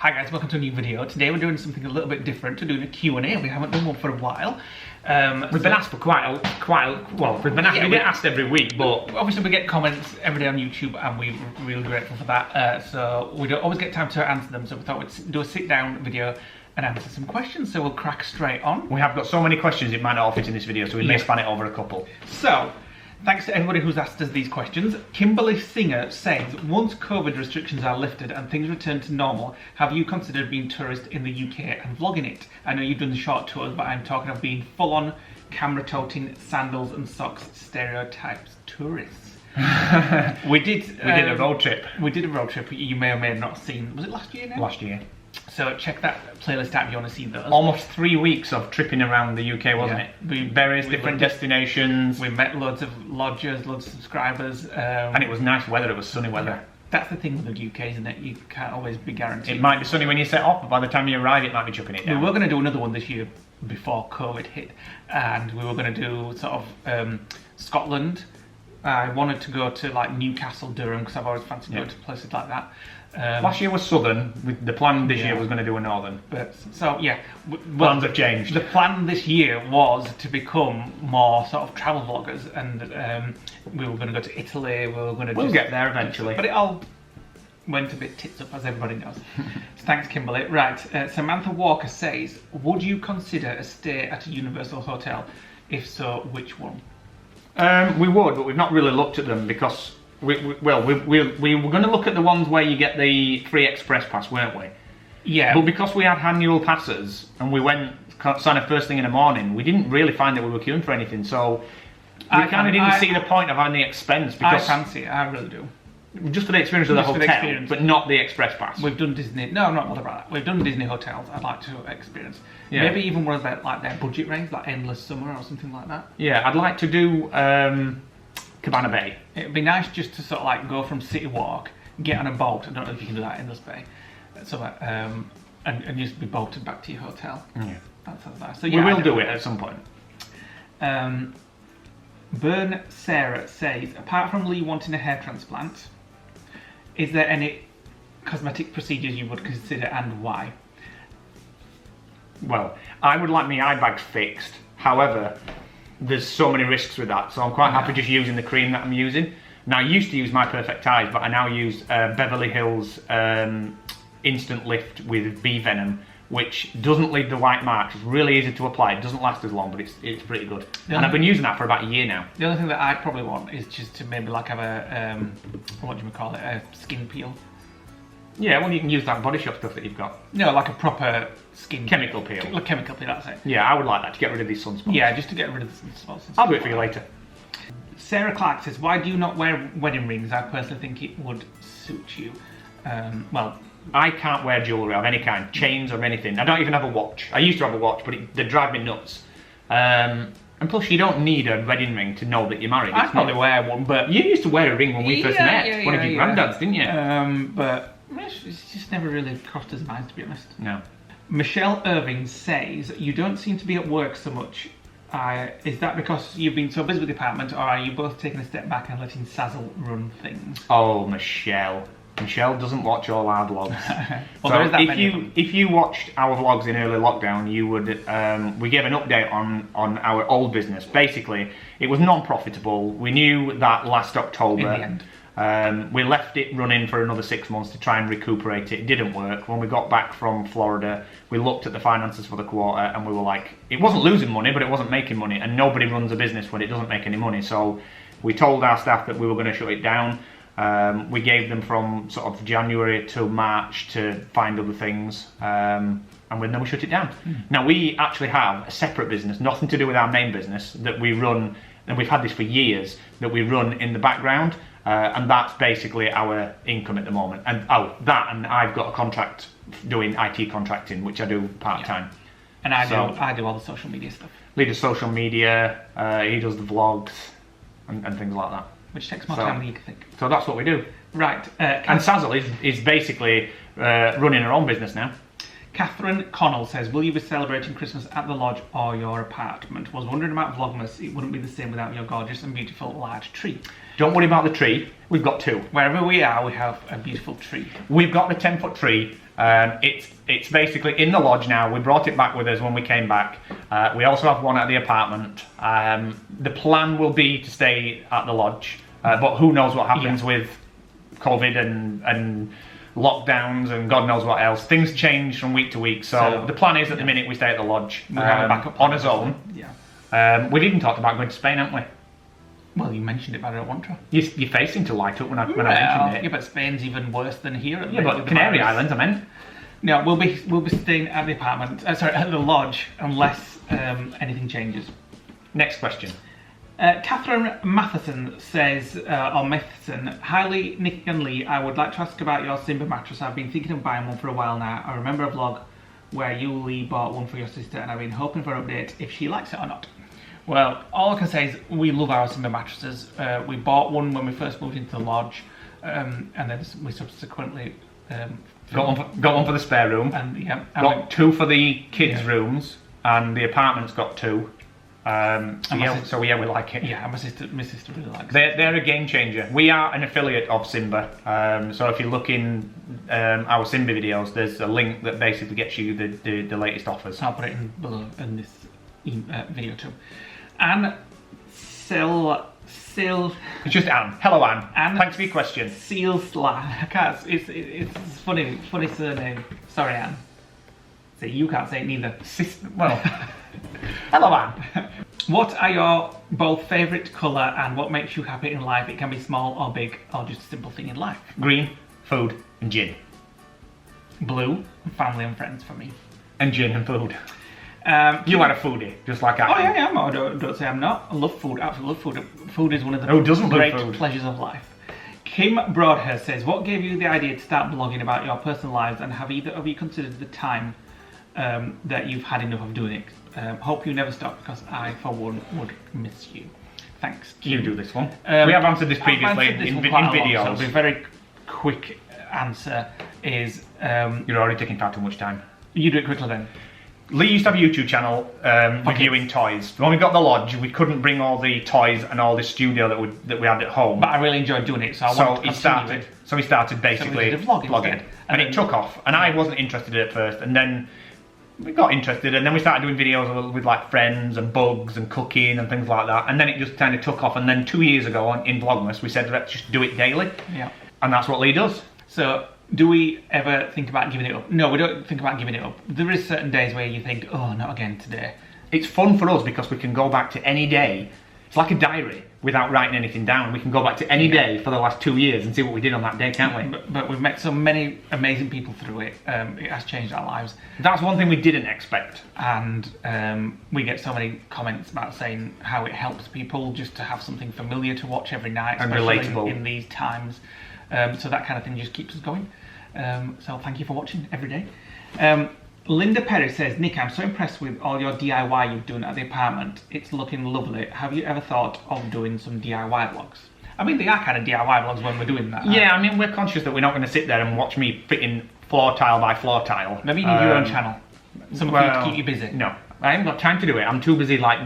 Hi guys, welcome to a new video. Today we're doing something a little bit different. We're doing a Q&A. We haven't done one for a while. We've been asked for we've been asked, we get asked every week, but obviously we get comments every day on YouTube and we're really grateful for that. So we don't always get time to answer them, so we thought we'd do a sit down video and answer some questions, so we'll crack straight on. We have got so many questions it might not all fit in this video, so we may span it over a couple. So, thanks to everybody who's asked us these questions. Kimberly Singer says, once COVID restrictions are lifted and things return to normal, have you considered being tourist in the UK and vlogging it? I know you've done the short tours, but I'm talking of being full-on camera-toting, sandals and socks, stereotypes tourists. We did a road trip. We did a road trip you may or may have not seen. Was it last year now? Last year. So check that playlist out if you want to see those. Almost 3 weeks of tripping around the UK, wasn't it? Various different destinations. We met loads of lodgers, loads of subscribers. And it was nice weather, it was sunny weather. That's the thing with the UK, isn't it? You can't always be guaranteed. It might be sunny when you set off, but by the time you arrive, it might be chucking it down. We were going to do another one this year before COVID hit, and we were going to do sort of Scotland. I wanted to go to like Newcastle, Durham, because I've always fancied going to places like that. Last year was southern. The plan this year was going to do a northern. But so yeah, plans have changed. The plan this year was to become more sort of travel vloggers, and we were going to go to Italy. We'll get there eventually. But it all went a bit tits up, as everybody knows. So thanks, Kimberly. Right, Samantha Walker says, would you consider a stay at a Universal hotel? If so, which one? We would, but we've not really looked at them because we were going to look at the ones where you get the free express pass, weren't we? Yeah. But because we had annual passes and we went kind of first thing in the morning, we didn't really find that we were queuing for anything. So we kind of didn't see the point of having the expense. Because I fancy it, I really do. Just for the experience of the hotel, but not the express pass. We've done Disney. No, I'm not bothered about that. We've done Disney hotels. I'd like to experience. Yeah. Maybe even one of their like their budget range, like Endless Summer or something like that. Yeah, I'd like to do Cabana Bay. It'd be nice just to sort of like go from City Walk, get on a boat. I don't know if you can do that in Endless Bay. So and just be boated back to your hotel. Yeah, that sounds nice. So yeah, we will do it at some point. Burn Sarah says, apart from Lee wanting a hair transplant, is there any cosmetic procedures you would consider and why? Well, I would like my eye bags fixed. However, there's so many risks with that, so I'm quite happy just using the cream that I'm using. Now, I used to use My Perfect Eyes, but I now use Beverly Hills Instant Lift with bee venom, which doesn't leave the white marks. It's really easy to apply. It doesn't last as long, but it's pretty good. And I've been using that for about a year now. The only thing that I'd probably want is just to maybe like have a, what do you call it, a skin peel. Yeah, well, you can use that Body Shop stuff that you've got. No, like a proper skin chemical peel. Like chemical peel, that's it. Yeah, I would like that to get rid of these sunspots. Yeah, just to get rid of the sunspots. I'll do it for you later. Sarah Clark says, why do you not wear wedding rings? I personally think it would suit you. Well, I can't wear jewellery of any kind, chains or anything. I don't even have a watch. I used to have a watch, but they drive me nuts. And plus, you don't need a wedding ring to know that you're married. I'd probably wear one, but... You used to wear a ring when we first met. One of your granddads, didn't you? But it's just never really crossed his mind, to be honest. No. Michelle Irving says, you don't seem to be at work so much. Is that because you've been so busy with the apartment, or are you both taking a step back and letting Sazzle run things? Oh, Michelle. Michelle doesn't watch all our vlogs. Well, so if you watched our vlogs in early lockdown, you would we gave an update on our old business. Basically, it was non-profitable. We knew that last October. In the end. We left it running for another 6 months to try and recuperate it. It didn't work. When we got back from Florida, we looked at the finances for the quarter and we were like, it wasn't losing money, but it wasn't making money. And nobody runs a business when it doesn't make any money. So we told our staff that we were going to shut it down. We gave them from sort of January to March to find other things, and then we shut it down. Now, we actually have a separate business, nothing to do with our main business, that we run, and we've had this for years, that we run in the background, and that's basically our income at the moment. And and I've got a contract doing IT contracting, which I do part-time. Yeah. And I do all the social media stuff. Lee does social media, he does the vlogs, and things like that. Which takes more time than you think. So that's what we do. Right. And Sazzle is basically running her own business now. Catherine Connell says, will you be celebrating Christmas at the lodge or your apartment? Was wondering about Vlogmas. It wouldn't be the same without your gorgeous and beautiful large tree. Don't worry about the tree. We've got 2. Wherever we are, we have a beautiful tree. We've got the 10-foot tree. It's basically in the lodge now. We brought it back with us when we came back. We also have one at the apartment. The plan will be to stay at the lodge, but who knows what happens with COVID and lockdowns and God knows what else. Things change from week to week. So the plan is at the minute we stay at the lodge on his own. Yeah. We've even talked about going to Spain, haven't we? Well, you mentioned it, but I don't want to. Your face seemed to light up when I mentioned it. Yeah, but Spain's even worse than here. At the but Canary Islands, I meant. No, we'll be staying at the apartment. At the lodge, unless anything changes. Next question. Catherine Matheson says, or Matheson, hi Lee, Nick and Lee, I would like to ask about your Simba mattress. I've been thinking of buying one for a while now. I remember a vlog where you, Lee, bought one for your sister, and I've been hoping for an update if she likes it or not. Well, all I can say is we love our Simba mattresses. We bought one when we first moved into the lodge, and then we subsequently got one for the spare room. And got 2 for the kids' rooms, and the apartment's got 2. So we like it. Yeah, my sister really likes it. They're a game changer. We are an affiliate of Simba, so if you look in our Simba videos, there's a link that basically gets you the latest offers. I'll put it in below in this video too. Anne It's just Anne. Hello, Anne. Thanks for your question. I can't. It's funny surname. Sorry, Anne. See, you can't say it neither. Well, hello, Anne. What are your both favourite colour and what makes you happy in life? It can be small or big or just a simple thing in life. Green, food, and gin. Blue, family and friends for me. And gin and food. You are a foodie, just like I am. Oh yeah, I am. I don't say I'm not. I love food, absolutely love food. Food is one of the great pleasures of life. Kim Broadhurst says, what gave you the idea to start blogging about your personal lives, and have either of you considered the time that you've had enough of doing it? Hope you never stop, because I, for one, would miss you. Thanks, Kim. You do this one. We have answered this previously in videos. So a very quick answer is... You're already taking far too much time. You do it quickly then. Lee used to have a YouTube channel reviewing toys. When we got the lodge, we couldn't bring all the toys and all the studio that we had at home. But I really enjoyed doing it, so I wanted to continue it. So he started basically vlogging. And it took off. And I wasn't interested at first. And then we got interested, and then we started doing videos with like friends and bugs and cooking and things like that. And then it just kind of took off. And then 2 years ago in Vlogmas, we said, let's just do it daily. Yeah. And that's what Lee does. So... do we ever think about giving it up? No, we don't think about giving it up. There is certain days where you think, oh, not again today. It's fun for us because we can go back to any day. It's like a diary without writing anything down. We can go back to any day for the last 2 years and see what we did on that day, can't we? But we've met so many amazing people through it. It has changed our lives. That's one thing we didn't expect. And we get so many comments about saying how it helps people just to have something familiar to watch every night. And relatable. In these times. So that kind of thing just keeps us going. So thank you for watching every day. Linda Perez says, Nick, I'm so impressed with all your DIY you've done at the apartment. It's looking lovely. Have you ever thought of doing some DIY vlogs? I mean, they are kind of DIY vlogs when we're doing that. Yeah, I mean, we're conscious that we're not going to sit there and watch me fitting floor tile by floor tile. Maybe you need your own channel. Something to keep you busy. No, I haven't got time to do it. I'm too busy, like,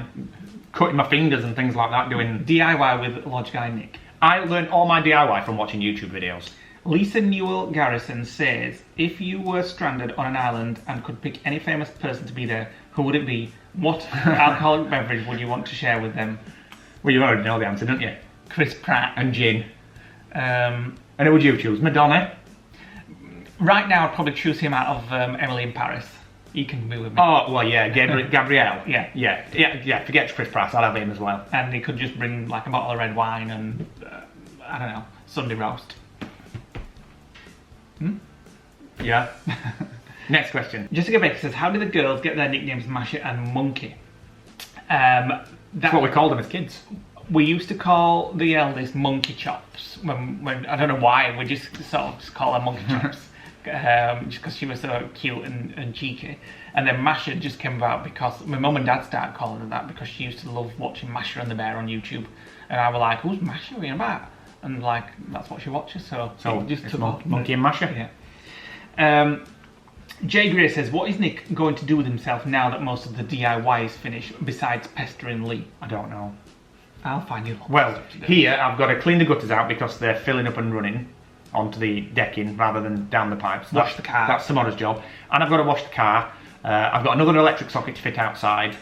cutting my fingers and things like that, doing... DIY with Lodge Guy Nick. I learned all my DIY from watching YouTube videos. Lisa Newell Garrison says, if you were stranded on an island and could pick any famous person to be there, who would it be? What alcoholic beverage would you want to share with them? Well, you already know the answer, don't you? Chris Pratt. And gin. And who would you choose? Madonna? Right now, I'd probably choose him out of Emily in Paris. He can be with me. Oh, well, yeah, Gabrielle. Yeah. Forget Chris Pratt, I'll have him as well. And he could just bring like a bottle of red wine and, I don't know, Sunday roast. Yeah. Next question. Jessica Baker says, how did the girls get their nicknames Masher and Monkey? That's what we called them as kids. We used to call the eldest Monkey Chops. When I don't know why, we just sort of just call her Monkey Chops. Just because she was so cute and cheeky. And then Masher just came about because my mum and dad started calling her that because she used to love watching Masher and the Bear on YouTube. And I was like, who's Masher in about? And like, that's what she watches, so just took Monkey and Masher. Yeah. Jay Gray says, what is Nick going to do with himself now that most of the DIY is finished, besides pestering Lee? I don't know. I'll find you. Well, here I've got to clean the gutters out because they're filling up and running onto the decking rather than down the pipes. Wash the car. That's tomorrow's job. And I've got to wash the car. I've got another electric socket to fit outside.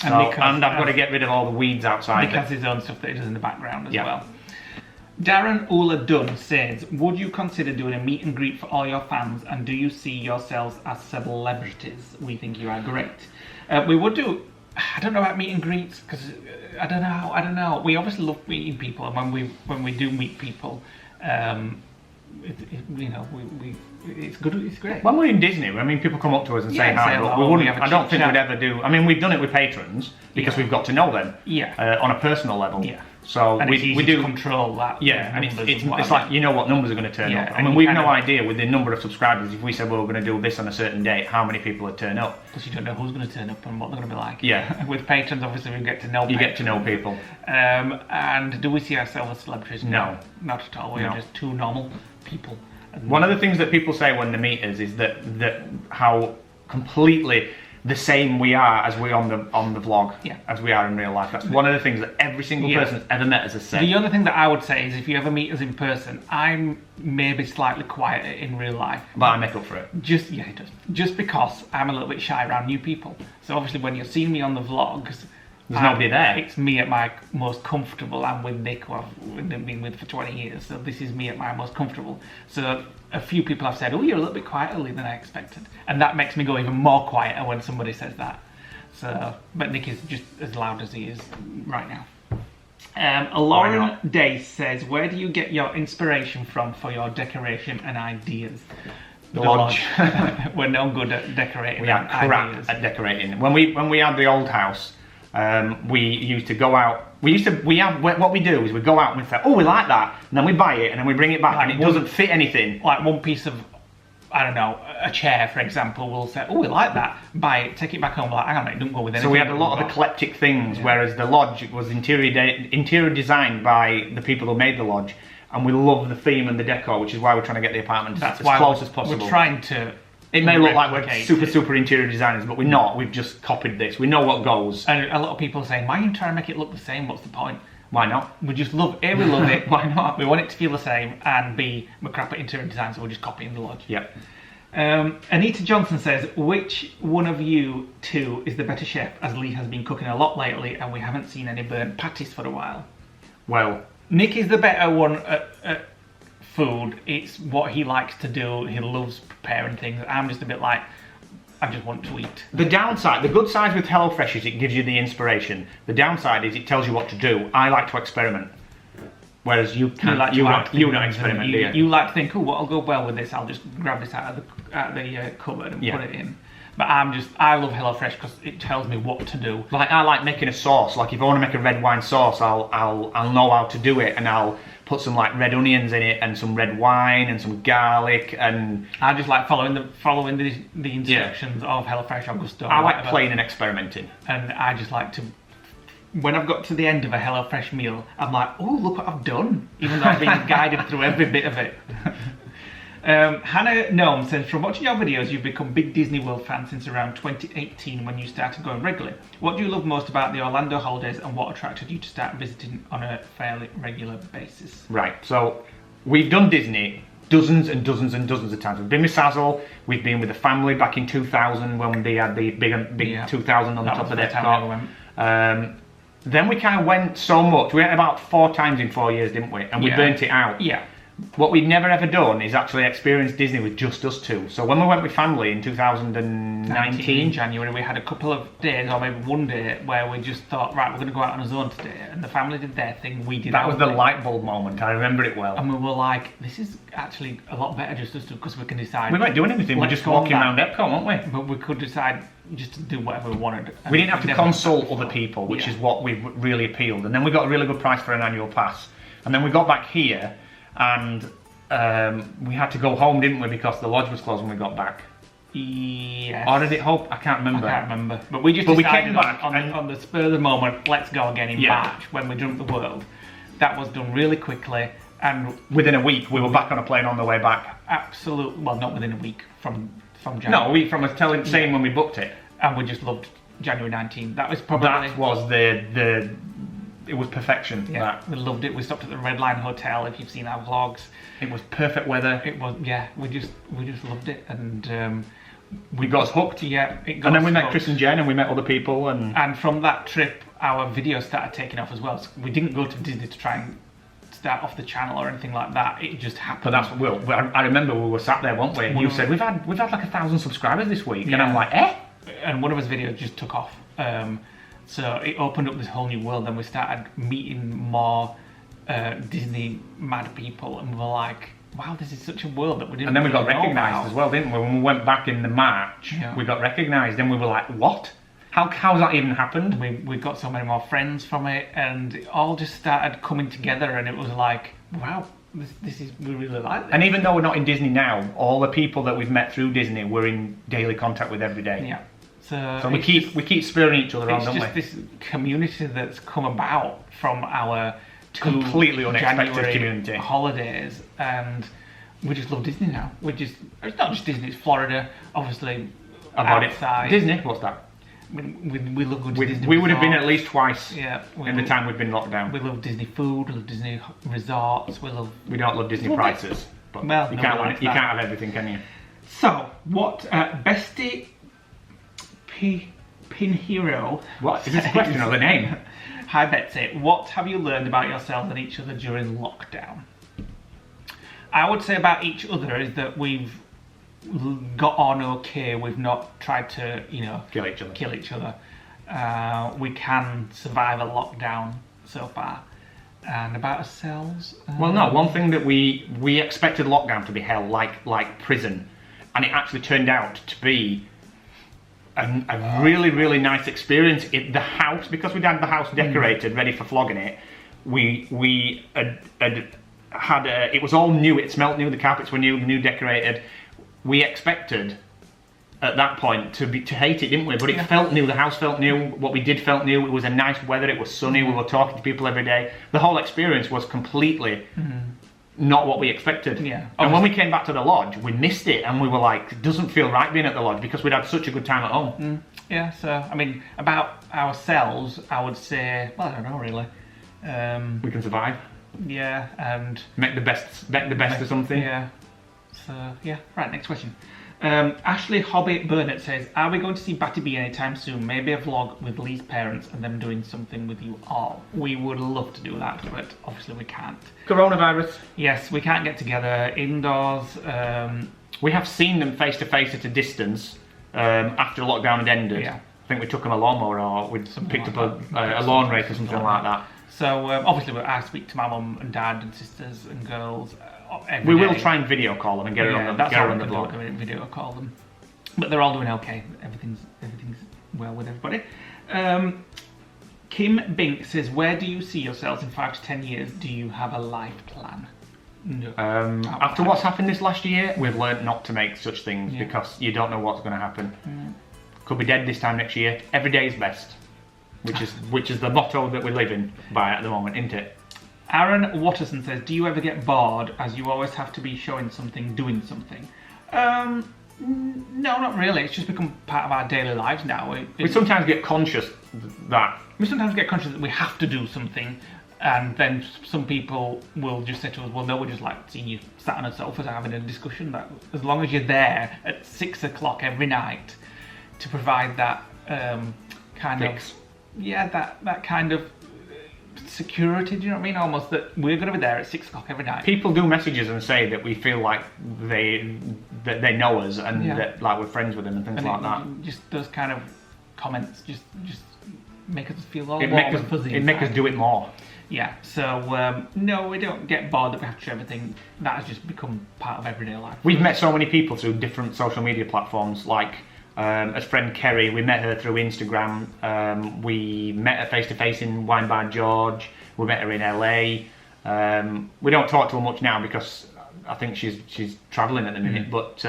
And I've got to get rid of all the weeds outside. Nick has his own stuff that he does in the background as well. Darren Ula Dunn says, would you consider doing a meet and greet for all your fans, and do you see yourselves as celebrities? We think you are great. We would do, I don't know about meet and greets, because I don't know. We obviously love meeting people, and when we do meet people, it's good. It's great. When we're in Disney, I mean, people come up to us and say hi, but we wouldn't. I don't think we'd ever do. I mean, we've done it with patrons because we've got to know them. On a personal level. So and we do control that. And it's like you know what numbers are going to turn up. I mean, we've no idea with the number of subscribers. If we said we're going to do this on a certain date, how many people would turn up? Because you don't know who's going to turn up and what they're going to be like. With patrons, obviously, we get to know. You get to know people. And do we see ourselves as celebrities? No, not at all. We're just two normal people. One of the things that people say when they meet us is that how completely the same we are as we on the vlog as we are in real life. That's one of the things that every single person that's ever met us has said. The other thing that I would say is if you ever meet us in person, I'm maybe slightly quieter in real life. But I make up for it. It does. Just because I'm a little bit shy around new people. So obviously when you're seeing me on the vlogs, there's nobody there. It's me at my most comfortable. I'm with Nick, who I've been with for 20 years. So this is me at my most comfortable. So a few people have said, oh, you're a little bit quieter than I expected. And that makes me go even more quieter when somebody says that. So, but Nick is just as loud as he is right now. Lauren Day says, where do you get your inspiration from for your decoration and ideas? The lodge. We're no good at decorating. We are crap at decorating. When we had the old house, we used to go out. What we do is we go out and we say, oh, we like that, and then we buy it and then we bring it back, and it doesn't fit anything. Like one piece of, I don't know, a chair, for example, we'll say, oh, we like that, buy it, take it back home. We're like, hang on, it don't go with anything. So we had a lot of eclectic things, whereas the lodge was interior designed by the people who made the lodge, and we love the theme and the decor, which is why we're trying to get the apartment as close as possible. We're trying to. It may look like we're super interior designers, but we're not. We've just copied this. We know what goes. And a lot of people are saying, why are you trying to make it look the same? What's the point? Why not? We just love it. A, we love it. Why not? We want it to feel the same. And B, we're crap at interior design, so we're just copying the lodge. Yep. Anita Johnson says, which one of you two is the better chef, as Lee has been cooking a lot lately and we haven't seen any burnt patties for a while? Well, Nick is the better one at food. It's what he likes to do. He loves preparing things. I'm just a bit like, I just want to eat. The good side with HelloFresh is it gives you the inspiration. The downside is it tells you what to do. I like to experiment. Whereas you don't experiment, do you? You like to think, oh, what'll go well with this? I'll just grab this out of the cupboard and put it in. But I love HelloFresh because it tells me what to do. Like I like making a sauce. Like if I want to make a red wine sauce, I'll know how to do it, and I'll put some like red onions in it and some red wine and some garlic, and I just like following the instructions of HelloFresh or Gusto. I like playing and experimenting, and I just like to. When I've got to the end of a HelloFresh meal, I'm like, oh, look what I've done, even though I've been guided through every bit of it. Hannah Gnome says, from watching your videos, you've become big Disney World fan since around 2018 when you started going regularly. What do you love most about the Orlando holidays, and what attracted you to start visiting on a fairly regular basis? Right, so we've done Disney dozens and dozens and dozens of times. We've been with Sazzle, we've been with the family back in 2000 when they had the big 2000 on the top of their car. Then we kind of went so much. We went about 4 times in 4 years, didn't we? And we burnt it out. Yeah. What we've never ever done is actually experience Disney with just us two. So when we went with family in 2019 in January, we had a couple of days, or maybe one day, where we just thought, right, we're going to go out on our own today. And the family did their thing, we did our thing. That was the light bulb moment. I remember it well. And we were like, this is actually a lot better just us two, because we can decide. We weren't doing anything. We're just walking around Epcot, weren't we? But we could decide just to do whatever we wanted. We didn't have to consult other people, which is what we really appealed. And then we got a really good price for an annual pass. And then we got back here, and we had to go home, didn't we? Because the lodge was closed when we got back. Yes. Or did it hope? I can't remember. But we just decided we came back on the spur of the moment, let's go again in March when we jumped the world. That was done really quickly, and within a week we were back on a plane on the way back. Absolutely. Well, not within a week. From from January. No, from us saying when we booked it. And we just loved January 19. That was probably... That was it was perfection. Yeah, That. we loved it. We stopped at the Red Line Hotel, if you've seen our vlogs. It was perfect weather. It was, yeah, we just loved it. And we got us hooked. Yeah. And then we met Chris and Jen, and we met other people. And from that trip, our videos started taking off as well. So we didn't go to Disney to try and start off the channel or anything like that. It just happened. But that's I remember we were sat there, weren't we? And you said we've had like 1,000 subscribers this week, and I'm like, eh? And one of his videos just took off. So it opened up this whole new world. Then we started meeting more Disney mad people, and we were like, wow, this is such a world that we didn't. And then we got really know recognised about. as well, didn't we? When we went back in the March, we got recognised, and we were like, what? How's that even happened? We got so many more friends from it, and it all just started coming together, and it was like, wow, this is, we really like this. And even though we're not in Disney now, all the people that we've met through Disney we're in daily contact with every day. Yeah. So we keep spurring each other on, don't we? It's just this community that's come about from our completely unexpected January community holidays, and we just love Disney now. It's not just Disney, it's Florida, obviously. Outside. Disney, what's that? We love good Disney. We would have been at least twice in the time we've been locked down. We love Disney food, we love Disney resorts, we don't love Disney prices. But well, you can't have everything, can you? So, what Bestie Pinhero... What? Is this a question or the name? Hi Betsy, what have you learned about yourselves and each other during lockdown? I would say about each other is that we've got on okay. We've not tried to, kill each other. We can survive a lockdown so far. And about ourselves, well, no. One thing that we expected lockdown to be hell, like prison, and it actually turned out to be a really, really nice experience. The house, because we'd had the house decorated, ready for flogging it. We had it was all new. It smelt new. The carpets were new decorated. We expected at that point to hate it, didn't we? But it felt new. The house felt new. What we did felt new. It was a nice weather. It was sunny. We were talking to people every day. The whole experience was completely not what we expected. Yeah. And when we came back to the lodge, we missed it, and we were like, it doesn't feel right being at the lodge because we'd had such a good time at home. Yeah. So I mean, about ourselves, I would say, well, I don't know really. We can survive. Yeah, and make the best of something. Yeah. So yeah, right. Next question. Ashley Hobbit Burnett says, "Are we going to see Batty B anytime soon? Maybe a vlog with Lee's parents and them doing something with you all. We would love to do that, but obviously we can't. Coronavirus. Yes, we can't get together indoors. We have seen them face to face at a distance after lockdown had ended. Yeah. I think we took them a lawnmower or we picked up a lawn rake or something like that. So obviously I speak to my mum and dad and sisters and girls we will try and video call them and get it on the vlog. Video call them, but they're all doing okay. Everything's well with everybody. Kim Bink says, "Where do you see yourselves in 5 to 10 years? Do you have a life plan?" No. After what's happened this last year, we've learned not to make such things because you don't know what's going to happen. Could be dead this time next year. Every day is best, which is the motto that we live in by at the moment, isn't it? Aaron Watterson says, "Do you ever get bored as you always have to be showing something, doing something?" No, not really. It's just become part of our daily lives now. We sometimes get conscious that we have to do something, and then some people will just say to us, "Well, no, we just like seeing you sat on a sofa having a discussion." That as long as you're there at 6 o'clock every night to provide that that kind of security, do you know what I mean? Almost that we're going to be there at 6 o'clock every night. People do messages and say that we feel like they know us and that like we're friends with them and things like that. Just those kind of comments just make us feel all warm and fuzzy. It makes us do it more. Yeah. So no, we don't get bored that we have to show everything. That has just become part of everyday life. We've met so many people through different social media platforms, like. As friend Kerry, we met her through Instagram. We met her face to face in Wine Bar George. We met her in LA. We don't talk to her much now because I think she's travelling at the minute. But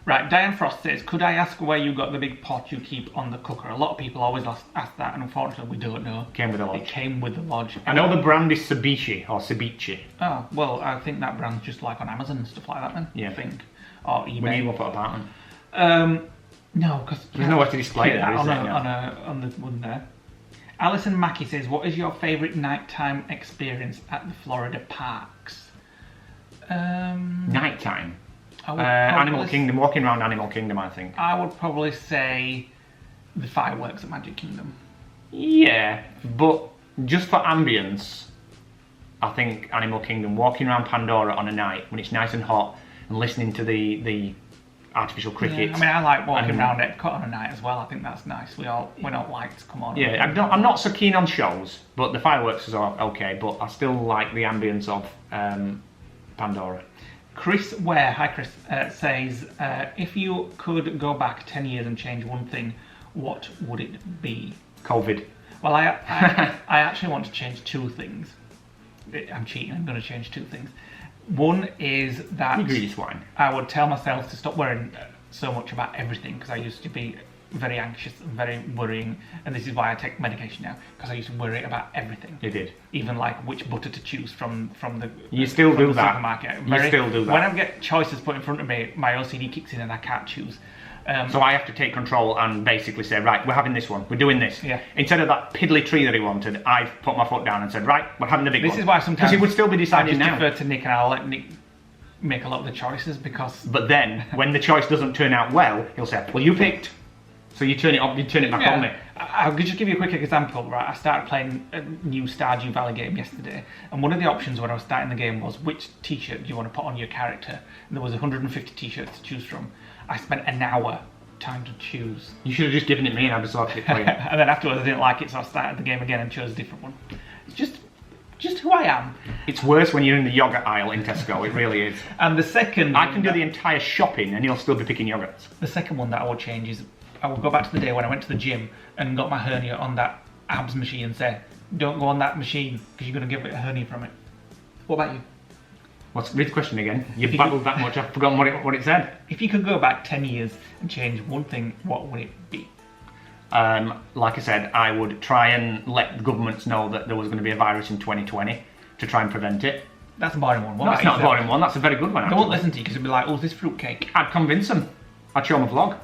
right, Diane Frost says, "Could I ask where you got the big pot you keep on the cooker?" A lot of people always ask that, and unfortunately we don't know. Came with the lodge. It came with the lodge. I know the brand is Ceviche or Ceviche. Oh well, I think that brand's just like on Amazon and stuff like that. Then yeah, I think. or eBay. We need one for apartment. No, because There's nowhere to display it, on, is there? on the one there. Alison Mackey says, "What is your favourite nighttime experience at the Florida parks?" Nighttime. Animal Kingdom, walking around Animal Kingdom, I think. I would probably say the fireworks at Magic Kingdom. Yeah, but just for ambience, I think Animal Kingdom, walking around Pandora on a night when it's nice and hot and listening to the artificial cricket. Yeah, I mean, I like walking around Epcot on a night as well. I think that's nice. We don't like to come on. Yeah, I'm not so keen on shows, but the fireworks is okay. But I still like the ambience of Pandora. Chris Ware, hi Chris, says, if you could go back 10 years and change one thing, what would it be? COVID. Well, I actually want to change two things. I'm cheating, I'm going to change two things. One is that You greedy swine. I would tell myself to stop worrying so much about everything, because I used to be very anxious and very worrying, and this is why I take medication now, because I used to worry about everything. You did. Even like which butter to choose from the You still from do the that. supermarket. You still do that. When I get choices put in front of me, my OCD kicks in and I can't choose. So I have to take control and basically say, right, we're having this one, we're doing this. Yeah. Instead of that piddly tree that he wanted, I've put my foot down and said, right, we're having the big one. This is why sometimes because he would still be deciding I now. just defer to Nick, and I'll let Nick make a lot of the choices, because. But then, when the choice doesn't turn out well, he'll say, well, you picked. So you turn it up, you turn it back on me. I'll just give you a quick example, right? I started playing a new Stardew Valley game yesterday, and one of the options when I was starting the game was, which t-shirt do you want to put on your character? And there was 150 t-shirts to choose from. I spent an hour trying to choose. You should have just given it me and I'd have sorted it for you. And then afterwards I didn't like it, so I started the game again and chose a different one. It's just who I am. It's worse when you're in the yogurt aisle in Tesco, it really is. And the second... I can do the entire shopping and you'll still be picking yogurts. The second one that I would change is, I would go back to the day when I went to the gym and got my hernia on that abs machine and say, don't go on that machine because you're going to get a hernia from it. What about you? Read the question again. You've babbled that much, I've forgotten what it said. If you could go back 10 years and change one thing, what would it be? Like I said, I would try and let governments know that there was going to be a virus in 2020 to try and prevent it. That's a boring one. No, that's not a boring one, that's a very good one. They won't listen to you because they'll be like, oh, is this fruitcake? I'd convince them. I'd show them a vlog.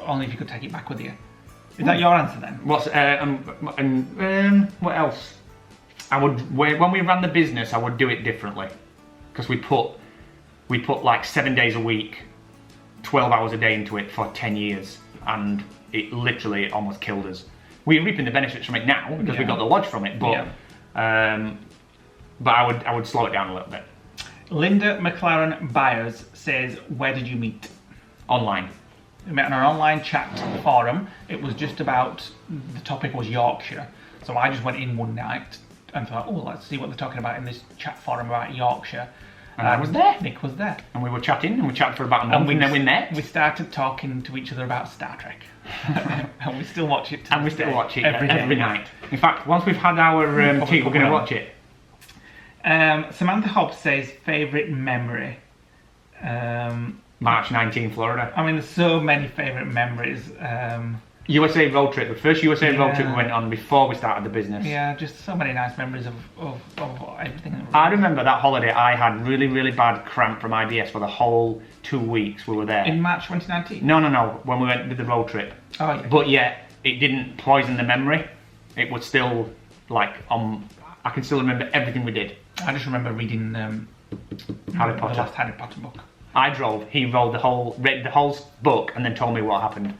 Only if you could take it back with you. Is that your answer then? What else? When we ran the business, I would do it differently. Because we put like 7 days a week, 12 hours a day into it for 10 years, and it literally almost killed us. We're reaping the benefits from it now because we got the lodge from it, but I would slow it down a little bit. Linda McLaren Byers says, where did you meet? Online. We met on an online chat forum. It was just about, the topic was Yorkshire. So I just went in one night and thought, oh, let's see what they're talking about in this chat forum about Yorkshire. And I was there. Nick was there. And we were chatting, and we chatted for about a month, and then we met. We started talking to each other about Star Trek. And we still watch it. And we still watch it every night. In fact, once we've had our tea, we're going to watch it. Samantha Hobbs says, favourite memory. March 19, Florida. I mean, there's so many favourite memories. USA road trip, the first USA road trip we went on before we started the business. Yeah, just so many nice memories of everything. I remember that holiday, I had really, really bad cramp from IBS for the whole 2 weeks we were there. In March 2019? No, when we went with the road trip. Oh, yeah. But yet, it didn't poison the memory. It was still, like, I can still remember everything we did. I just remember reading Harry Potter. The last Harry Potter book. I drove, he read the whole book and then told me what happened.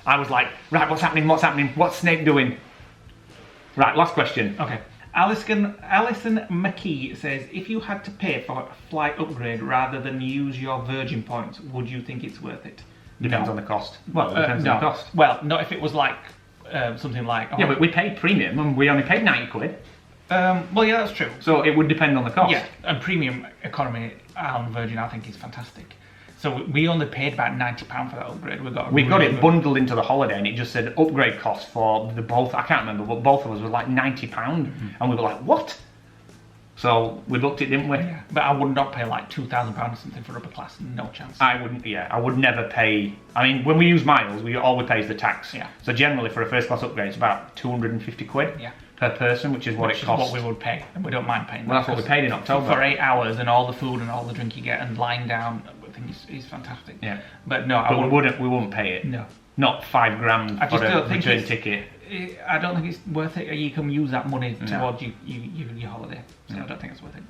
I was like, right, what's happening, what's Snape doing? Right, last question. Okay. Alison McKee says, if you had to pay for a flight upgrade rather than use your Virgin points, would you think it's worth it? Depends on the cost. Well, it depends on the cost. Well, not if it was like, something like... Yeah, but we paid premium and we only paid 90 quid. Well, yeah, that's true. So it would depend on the cost. Yeah, and premium economy on Virgin, I think, is fantastic. So we only paid about £90 for that upgrade. We got it bundled into the holiday, and it just said upgrade cost for the both. I can't remember, but both of us was like £90, and we were like, what? So we booked it, didn't we? Yeah, but I would not pay like £2,000 or something for upper class. No chance. I wouldn't. Yeah, I would never pay. I mean, when we use miles, all we pay is the tax. Yeah. So generally, for a first class upgrade, it's about 250 quid. Yeah. Per person, which is what it costs. What we would pay, and we don't mind paying. Well, that's what we paid in October. For 8 hours, and all the food and all the drink you get, and lying down. he's fantastic. Yeah. But no, But we wouldn't pay it. No. Not $5 grand I just for don't a think return ticket. I don't think it's worth it. You can use that money towards your holiday. So I don't think it's worth it.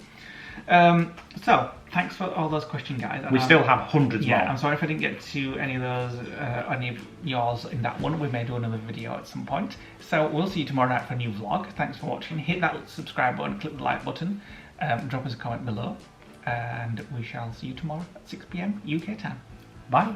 So, thanks for all those questions, guys. We still have hundreds more. I'm sorry if I didn't get to any of those, any of yours in that one. We may do another video at some point. So, we'll see you tomorrow night for a new vlog. Thanks for watching. Hit that subscribe button, click the like button, drop us a comment below, and we shall see you tomorrow at 6 PM UK time. Bye.